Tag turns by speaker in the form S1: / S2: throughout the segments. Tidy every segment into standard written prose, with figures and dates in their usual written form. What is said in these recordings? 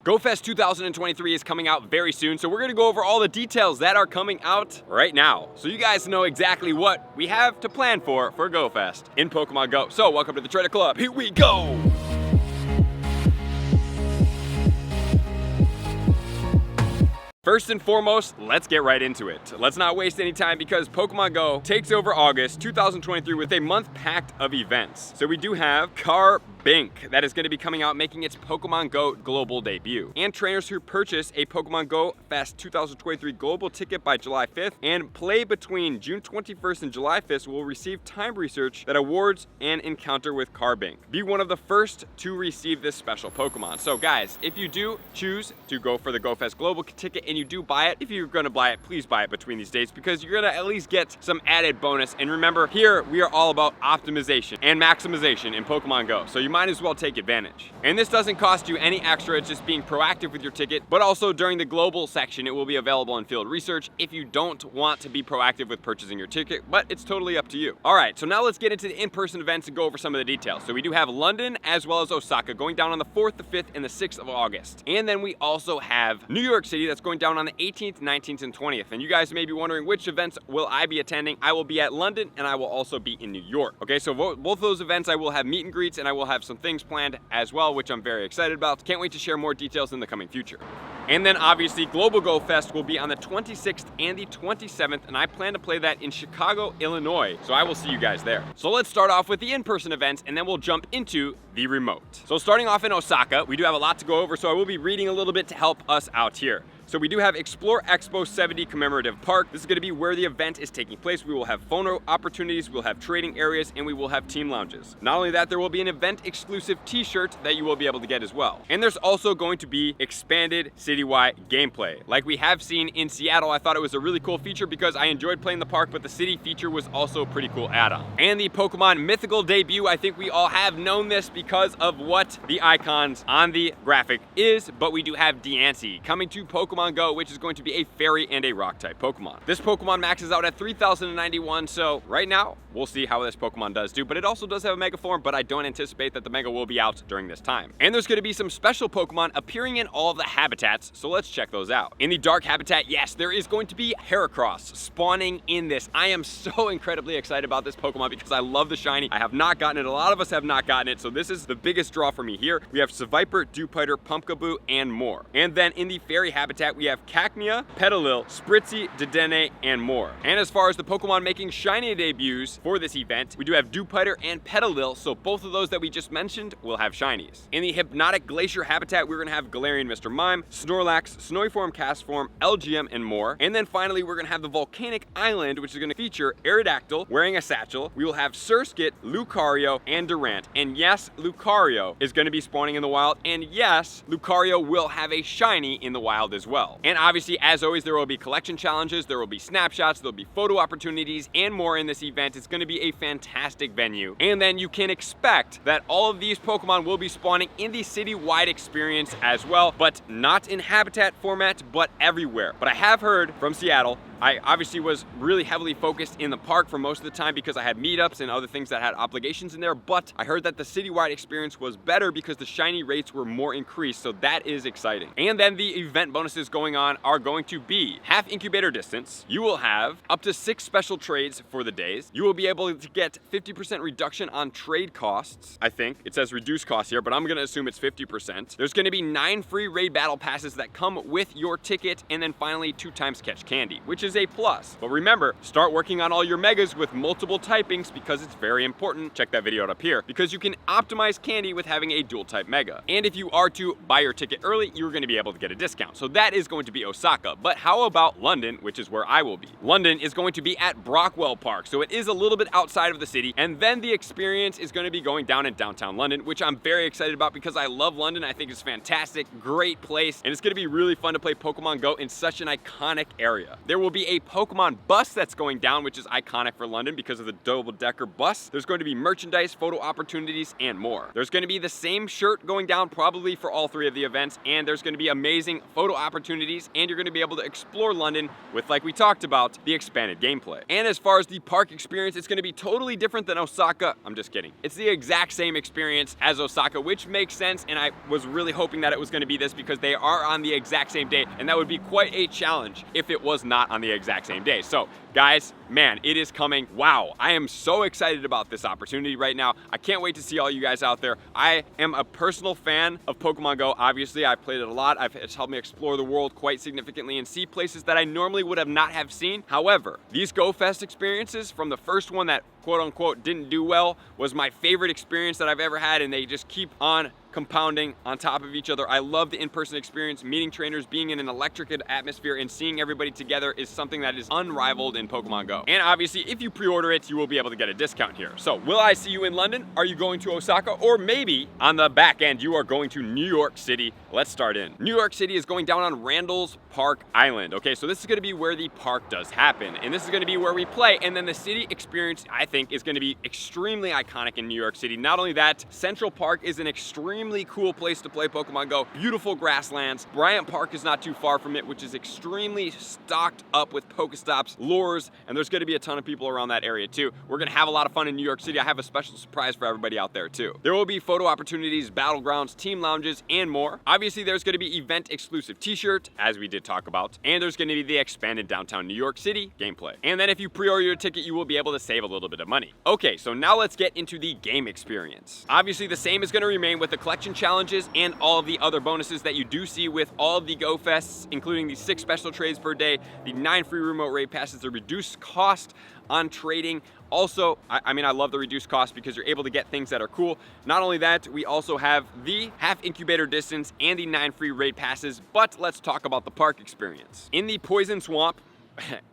S1: GoFest 2023 is coming out very soon, so we're gonna go over all the details that are coming out right now, so you guys know exactly what we have to plan for GoFest in Pokemon Go. So welcome to the Trader Club, here we go! First and foremost, let's get right into it. Let's not waste any time because Pokemon Go takes over August 2023 with a month packed of events. So we do have Bink that is going to be coming out making its Pokemon Go global debut. And trainers who purchase a Pokemon Go Fest 2023 global ticket by July 5th and play between June 21st and July 5th will receive time research that awards an encounter with Bink. Be one of the first to receive this special Pokemon. So guys, if you do choose to go for the Go Fest global ticket and you do buy it, if you're going to buy it, please buy it between these dates because you're going to at least get some added bonus. And remember, here we are all about optimization and maximization in Pokemon Go. So you might as well take advantage. And this doesn't cost you any extra, it's just being proactive with your ticket, but also during the global section, it will be available in field research if you don't want to be proactive with purchasing your ticket, but it's totally up to you. All right, so now let's get into the in-person events and go over some of the details. So we do have London as well as Osaka going down on the 4th, the 5th, and the 6th of August. And then we also have New York City that's going down on the 18th, 19th, and 20th. And you guys may be wondering which events will I be attending. I will be at London and I will also be in New York. Okay, so both of those events I will have meet and greets and I will have some things planned as well, which I'm very excited about. Can't wait to share more details in the coming future. And then obviously Global Go Fest will be on the 26th and the 27th, and I plan to play that in Chicago, Illinois. So I will see you guys there. So let's start off with the in-person events and then we'll jump into the remote. So starting off in Osaka, we do have a lot to go over, so I will be reading a little bit to help us out here. So we do have Explore Expo 70 Commemorative Park. This is going to be where the event is taking place. We will have photo opportunities, we'll have trading areas, and we will have team lounges. Not only that, there will be an event exclusive t-shirt that you will be able to get as well. And there's also going to be expanded citywide gameplay. Like we have seen in Seattle, I thought it was a really cool feature because I enjoyed playing the park, but the city feature was also a pretty cool add-on. And the Pokemon Mythical debut, I think we all have known this because of what the icons on the graphic is, but we do have Diancie coming to Pokemon Go, which is going to be a fairy and a rock type Pokemon. This Pokemon maxes out at 3,091, so right now we'll see how this Pokemon does do, but it also does have a Mega form, but I don't anticipate that the Mega will be out during this time. And there's going to be some special Pokemon appearing in all of the habitats, so let's check those out. In the Dark Habitat, yes, there is going to be Heracross spawning in this. I am so incredibly excited about this Pokemon because I love the shiny. I have not gotten it. A lot of us have not gotten it, so this is the biggest draw for me here. We have Seviper, Dewpider, Pumpkaboo, and more. And then in the Fairy Habitat, we have Cacnea, Petilil, Spritzee, Dedenne, and more. And as far as the Pokemon making shiny debuts for this event, we do have Dewpider and Petilil, so both of those that we just mentioned will have shinies. In the Hypnotic Glacier Habitat, we're going to have Galarian Mr. Mime, Snorlax, Snowyform, Castform, LGM, and more. And then finally, we're going to have the Volcanic Island, which is going to feature Aerodactyl wearing a satchel. We will have Surskit, Lucario, and Durant. And yes, Lucario is going to be spawning in the wild. And yes, Lucario will have a shiny in the wild as well. And obviously, as always, there will be collection challenges, there will be snapshots, there'll be photo opportunities, and more in this event. It's going to be a fantastic venue. And then you can expect that all of these Pokemon will be spawning in the city-wide experience as well, but not in habitat format, but everywhere. But I have heard from Seattle, I obviously was really heavily focused in the park for most of the time because I had meetups and other things that had obligations in there, but I heard that the citywide experience was better because the shiny rates were more increased, so that is exciting. And then the event bonuses going on are going to be half incubator distance. You will have up to 6 special trades for the days. You will be able to get 50% reduction on trade costs. I think it says reduce costs here, but I'm gonna assume it's 50%. There's gonna be 9 free raid battle passes that come with your ticket, and then finally 2 times catch candy, which is a plus. But remember, start working on all your megas with multiple typings because it's very important. Check that video out up here because you can optimize candy with having a dual type mega. And if you are to buy your ticket early, you're going to be able to get a discount. So that is going to be Osaka. But how about London, which is where I will be? London is going to be at Brockwell Park. So it is a little bit outside of the city. And then the experience is going to be going down in downtown London, which I'm very excited about because I love London. I think it's fantastic, great place. And it's going to be really fun to play Pokemon Go in such an iconic area. There will be be a Pokemon bus that's going down, which is iconic for London because of the double-decker bus. There's going to be merchandise, photo opportunities, and more. There's going to be the same shirt going down probably for all 3 of the events, and there's going to be amazing photo opportunities, and you're going to be able to explore London with, like we talked about, the expanded gameplay. And as far as the park experience, it's going to be totally different than Osaka. I'm just kidding. It's the exact same experience as Osaka, which makes sense, and I was really hoping that it was going to be this because they are on the exact same day, and that would be quite a challenge if it was not on the exact same day. So guys, man, it is coming. Wow, I am so excited about this opportunity right now. I can't wait to see all you guys out there. I am a personal fan of Pokemon Go. Obviously, I've played it a lot. It's helped me explore the world quite significantly and see places that I normally would have not have seen. However, these Go Fest experiences, from the first one that quote unquote didn't do well, was my favorite experience that I've ever had, and they just keep on compounding on top of each other. I love the in-person experience. Meeting trainers, being in an electric atmosphere, and seeing everybody together is something that is unrivaled in Pokemon Go. And obviously, if you pre-order it, you will be able to get a discount here. So will I see you in London? Are you going to Osaka? Or maybe on the back end, you are going to New York City. Let's start in. New York City is going down on Randall's Park Island. Okay, so this is gonna be where the park does happen. And this is gonna be where we play. And then the city experience, I think, is gonna be extremely iconic in New York City. Not only that, Central Park is an extremely cool place to play Pokemon Go. Beautiful grasslands. Bryant Park is not too far from it, which is extremely stocked up with Pokestops, lures, and there's gonna be a ton of people around that area too. We're gonna have a lot of fun in New York City. I have a special surprise for everybody out there too. There will be photo opportunities, battlegrounds, team lounges, and more. Obviously, there's gonna be event exclusive t-shirt, as we did talk about, and there's gonna be the expanded downtown New York City gameplay. And then if you pre-order your ticket, you will be able to save a little bit of money. Okay, so now let's get into the game experience. Obviously, the same is gonna remain with the collection challenges and all of the other bonuses that you do see with all of the Go Fests, including the 6 special trades per day, the 9 free remote raid passes, the reduced cost on trading. Also, I mean, I love the reduced cost because you're able to get things that are cool. Not only that, we also have the half incubator distance and the 9 free raid passes, but let's talk about the park experience. In the Poison Swamp,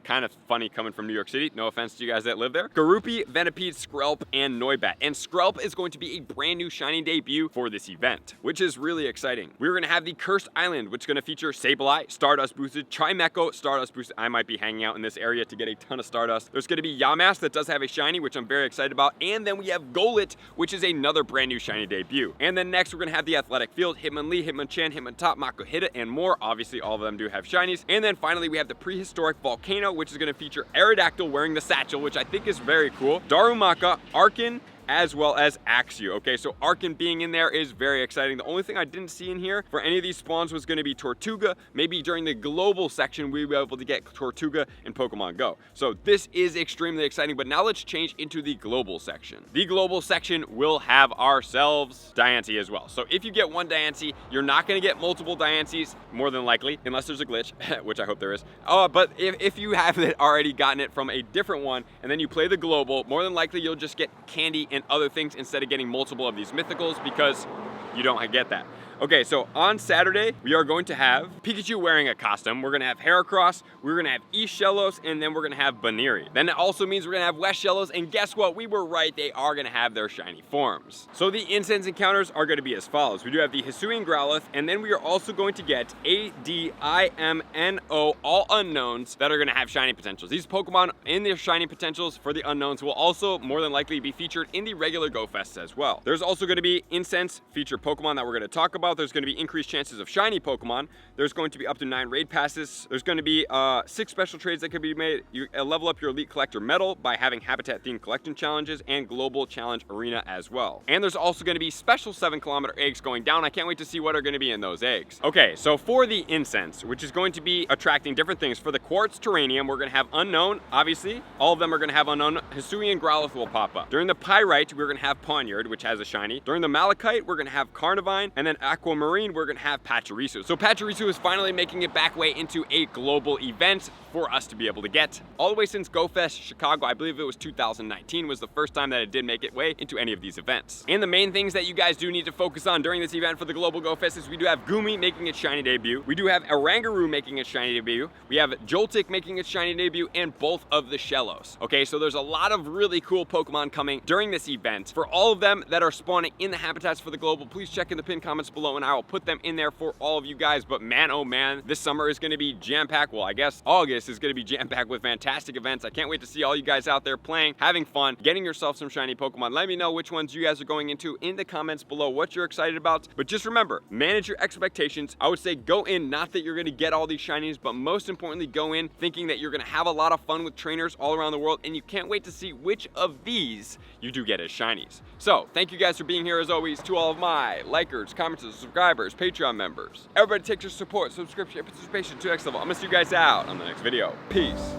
S1: kind of funny coming from New York City, no offense to you guys that live there, Garupi, Venipede, Skrelp, and Noibat. And Skrelp is going to be a brand new shiny debut for this event, which is really exciting. We're gonna have the Cursed Island, which is gonna feature Sableye, Stardust boosted, Chimecho, Stardust boosted. I might be hanging out in this area to get a ton of Stardust. There's gonna be Yamask that does have a shiny, which I'm very excited about. And then we have Golett, which is another brand new shiny debut. And then next, we're gonna have the Athletic Field, Hitmonlee, Hitmonchan, Hitmontop, Makuhita, and more. Obviously, all of them do have shinies. And then finally, we have the Prehistoric Volcano, which is going to feature Aerodactyl wearing the satchel, which I think is very cool, Darumaka, Arkin, as well as Axew. Okay, so Arkin being in there is very exciting. The only thing I didn't see in here for any of these spawns was going to be Tortuga. Maybe during the global section, we'll be able to get Tortuga in Pokemon Go. So this is extremely exciting, but now let's change into the global section. The global section will have ourselves Diancie as well. So if you get one Diancie, you're not going to get multiple Diancies, more than likely, unless there's a glitch, which I hope there is. But if you have already gotten it from a different one, and then you play the global, more than likely you'll just get candy and other things instead of getting multiple of these mythicals because you don't get that. Okay, so on Saturday, we are going to have Pikachu wearing a costume. We're gonna have Heracross, we're gonna have East Shellos, and then we're gonna have Baniri. Then it also means we're gonna have West Shellos, and guess what? We were right, they are gonna have their shiny forms. So the incense encounters are gonna be as follows. We do have the Hisuian Growlithe, and then we are also going to get ADIMNO, all unknowns that are gonna have shiny potentials. These Pokemon in their shiny potentials for the unknowns will also more than likely be featured in the regular Go Fests as well. There's also gonna be incense featured Pokemon that we're gonna talk about. There's going to be increased chances of shiny Pokemon. There's going to be up to 9 raid passes. There's going to be 6 special trades that can be made. You level up your Elite Collector medal by having habitat themed collection challenges and global challenge arena as well. And there's also going to be special 7-kilometer eggs going down. I can't wait to see what are going to be in those eggs. Okay, so for the incense, which is going to be attracting different things. For the quartz terranium, we're going to have unknown, obviously. All of them are going to have unknown. Hisuian Growlithe will pop up. During the pyrite, we're going to have Pawniard, which has a shiny. During the malachite, we're going to have Carnivine, and then Aquamarine, we're gonna have Pachirisu. So Pachirisu is finally making it back way into a global event for us to be able to get. All the way since Go Fest Chicago, I believe it was 2019, was the first time that it did make it way into any of these events. And the main things that you guys do need to focus on during this event for the global Go Fest is we do have Gumi making its shiny debut. We do have Oraguru making its shiny debut. We have Joltik making its shiny debut, and both of the Shellos. Okay, so there's a lot of really cool Pokemon coming during this event. For all of them that are spawning in the habitats for the global, please check in the pinned comments below below and I will put them in there for all of you guys. But man, oh man, this summer is going to be jam-packed. Well, I guess August is going to be jam-packed with fantastic events. I can't wait to see all you guys out there playing, having fun, getting yourself some shiny Pokemon. Let me know which ones you guys are going into in the comments below, what you're excited about. But just remember, manage your expectations. I would say go in, not that you're going to get all these shinies, but most importantly, go in thinking that you're going to have a lot of fun with trainers all around the world, and you can't wait to see which of these you do get as shinies. So thank you guys for being here as always. To all of my likers, commenters, subscribers, Patreon members, everybody takes your support, subscription, and participation to the next level. I'm gonna see you guys out on the next video. Peace.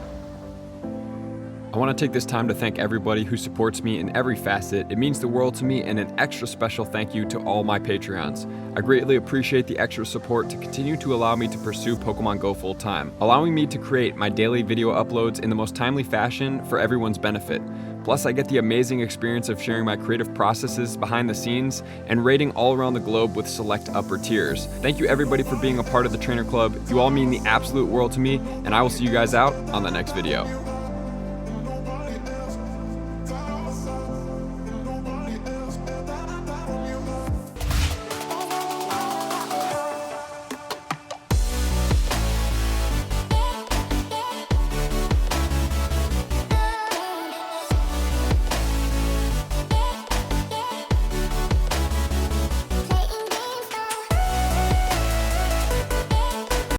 S1: I want to take this time to thank everybody who supports me in every facet. It means the world to me, and an extra special thank you to all my Patreons. I greatly appreciate the extra support to continue to allow me to pursue Pokemon Go full time, allowing me to create my daily video uploads in the most timely fashion for everyone's benefit. Plus, I get the amazing experience of sharing my creative processes behind the scenes and rating all around the globe with select upper tiers. Thank you everybody for being a part of the Trainer Club. You all mean the absolute world to me, and I will see you guys out on the next video.